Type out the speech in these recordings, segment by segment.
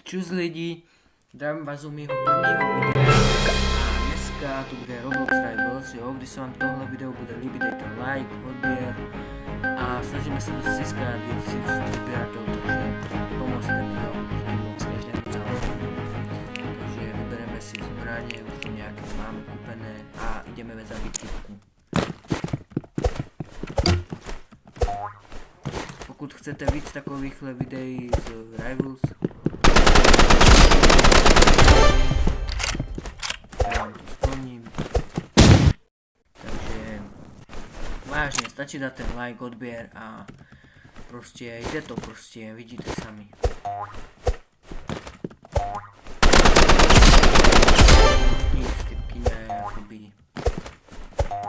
Čus lidi, zdravím vás u mého prvního videa a dneska tu bude Roblox Rivals, jo, když se vám tohle video bude líbit, dejte like, odběr a snažíme se získat 2000 odběratelů, takže pomozte mi, jo, díky moc každému záleží. Takže vybereme si zbraně, už tu nějaké máme kupené a jdeme zabít typku. Pokud chcete víc takovýchhle videí z Rivals, já vám to splním. Takže vážně, stačí dát ten like, odběr a prostě jde to prostě, vidíte sami. Nic, typkyně je jakoby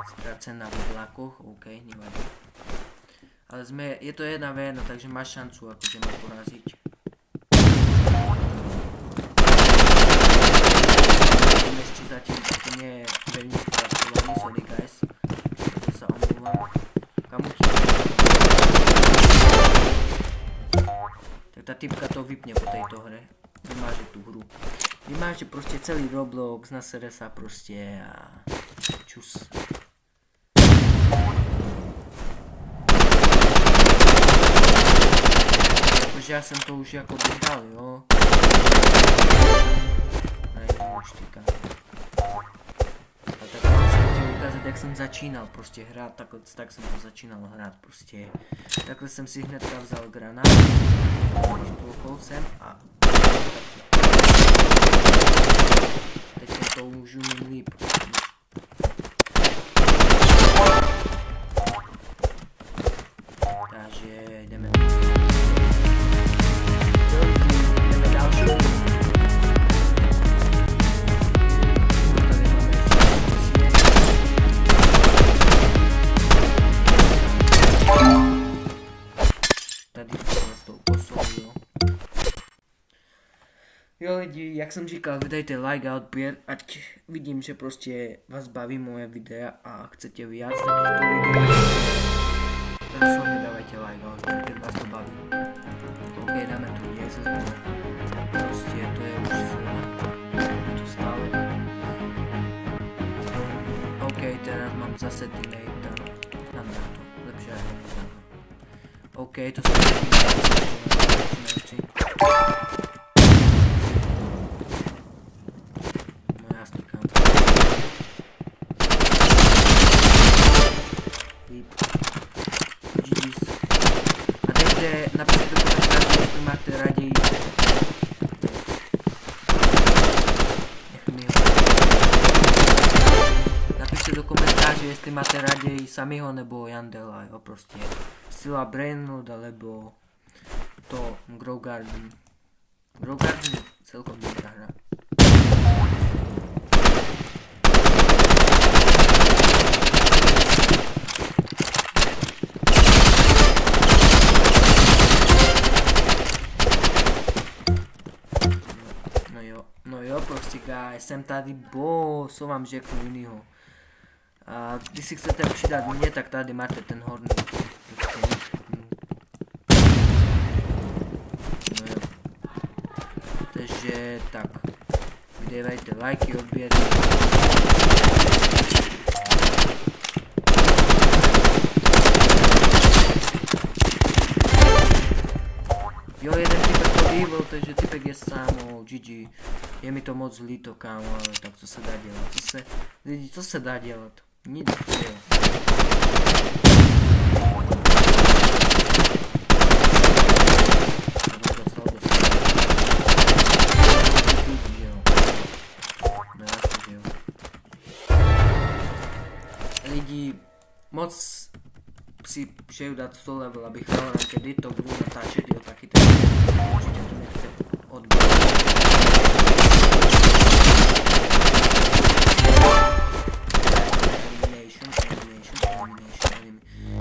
ztracená v vlakoch, OK, nevadí. Ale je to 1v1, takže máš šancu jakože mě porazit. Ještě zatím to nie je pevně zpracovaný, sorry guys. To se omlouvám. Kamu tak ta typka to vypne po této hře. Vymáže tu hru. Vymáže prostě celý Roblox, nasede sa prostě a čus. Protože já jsem to už jako vydal, jo. Štíka. A tak jsem chtěl ukázat, jak jsem začínal prostě hrát, tak jsem to začínal hrát prostě. Takhle jsem si hnedka vzal granát, šplukol jsem a teď to můžu mít líp. Takže jdeme. Jdeme další. Jo lidi, jak jsem říkal, vydajte like a odběr, ať vidím, že prostě vás baví moje videa a chcete víc takýchto videí. Rozhodně dávajte like a odběr, když vás to baví. OK, dáme tu jezdu. Prostě to je už sila. To stále. OK, teraz mám zase teammate. Znamená to, lepší je. OK, to se napište do komentářů, jestli máte raději. Napište do komentářů, jestli máte raději Samiho nebo Yandela, jo, prostě. Sila Brainload, alebo to Grow Garden. Grow Garden je celkom dobrá hra. No jo, prostě guys, jsem tady boss, co vám řeknu jinýho. A když si chcete přidat mě, tak tady máte ten horný. Prostě no jo. Takže tak, vydávajte lajky, odběry. Jo, jeden typek to vývol, takže typek je sám, GG. Je mi to moc líto, kámo, ale tak co se dá dělat? Lidi, co se dá dělat? Nic, jo. Lidi, moc si přeju dát 100 level, abych dal na kedy to budu natáčet, jo, taky tak určitě to nechte odběr. Elimination.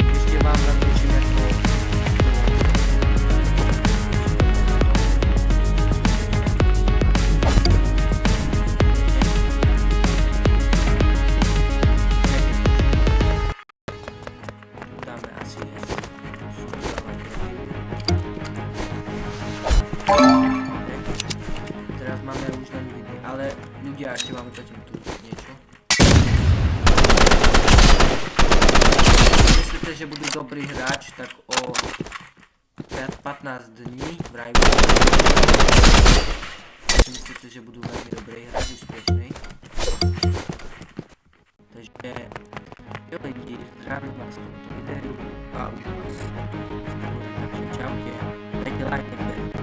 Ještě vám natočím jako dáme asi a ešte vám ukážem tu niečo. Myslíte, že budú dobrý hráč, tak o 15 dní vraj myslíte, že budú veľmi dobrý hráč, úspešný. Takže jo lidi, zdravím vás v tomto videu a už vás skoro, takže čaute, dajte like,